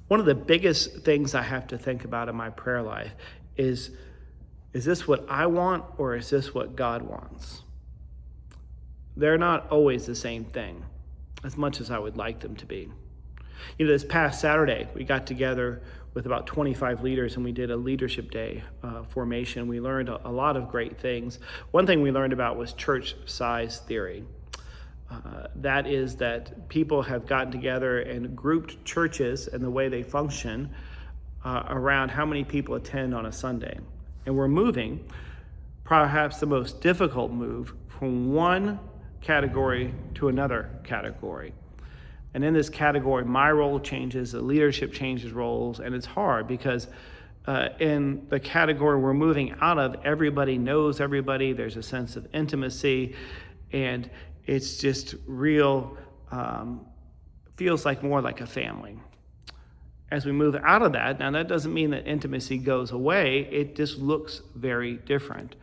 One of the biggest things I have to think about in my prayer life is this what I want or is this what God wants? They're not always the same thing, as much as I would like them to be. This past Saturday, we got together with about 25 leaders and we did a leadership day formation. We learned a lot of great things. One thing we learned about was church size theory. That is that people have gotten together and grouped churches and the way they function around how many people attend on a Sunday. And we're moving, perhaps the most difficult move, from one category to another category. And in this category, my role changes, the leadership changes roles, and it's hard because in the category we're moving out of, everybody knows everybody, there's a sense of intimacy, and it's just real, feels like more like a family. As we move out of that, now that doesn't mean that intimacy goes away, it just looks very different.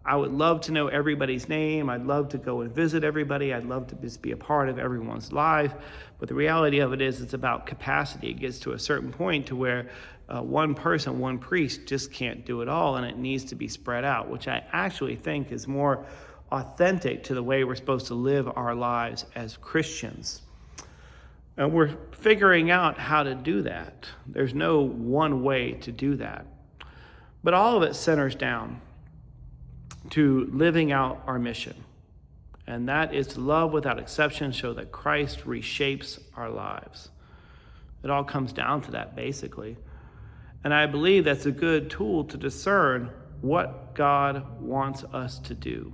I would love to know everybody's name, I'd love to go and visit everybody, I'd love to just be a part of everyone's life, but the reality of it is it's about capacity. It gets to a certain point to where one person, one priest just can't do it all, and it needs to be spread out, which I actually think is more authentic to the way we're supposed to live our lives as Christians. And we're figuring out how to do that. There's no one way to do that. But all of it centers down to living out our mission. And that is to love without exception, show that Christ reshapes our lives. It all comes down to that, basically. And I believe that's a good tool to discern what God wants us to do.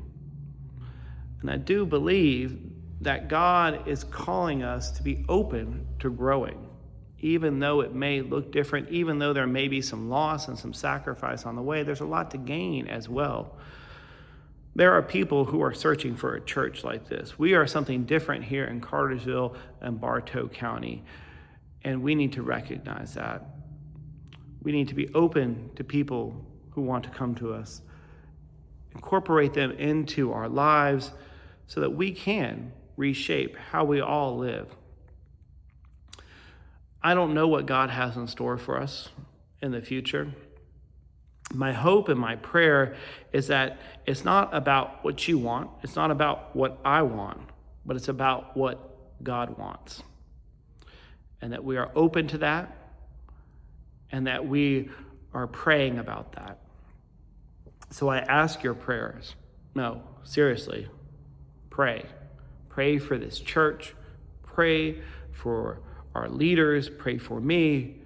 And I do believe that God is calling us to be open to growing, even though it may look different, even though there may be some loss and some sacrifice on the way, there's a lot to gain as well. There are people who are searching for a church like this. We are something different here in Cartersville and Bartow County, and we need to recognize that. We need to be open to people who want to come to us, incorporate them into our lives so that we can reshape how we all live. I don't know what God has in store for us in the future. My hope and my prayer is that it's not about what you want, it's not about what I want, but it's about what God wants. And that we are open to that, and that we are praying about that. So I ask your prayers. No, seriously, pray. Pray for this church, pray for our leaders, pray for me,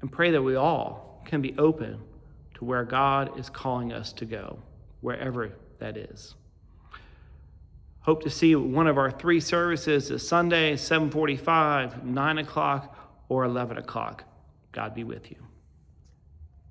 and pray that we all can be open to where God is calling us to go, wherever that is. Hope to see one of our 3 services this Sunday, 7:45, 9 o'clock, or 11 o'clock. God be with you.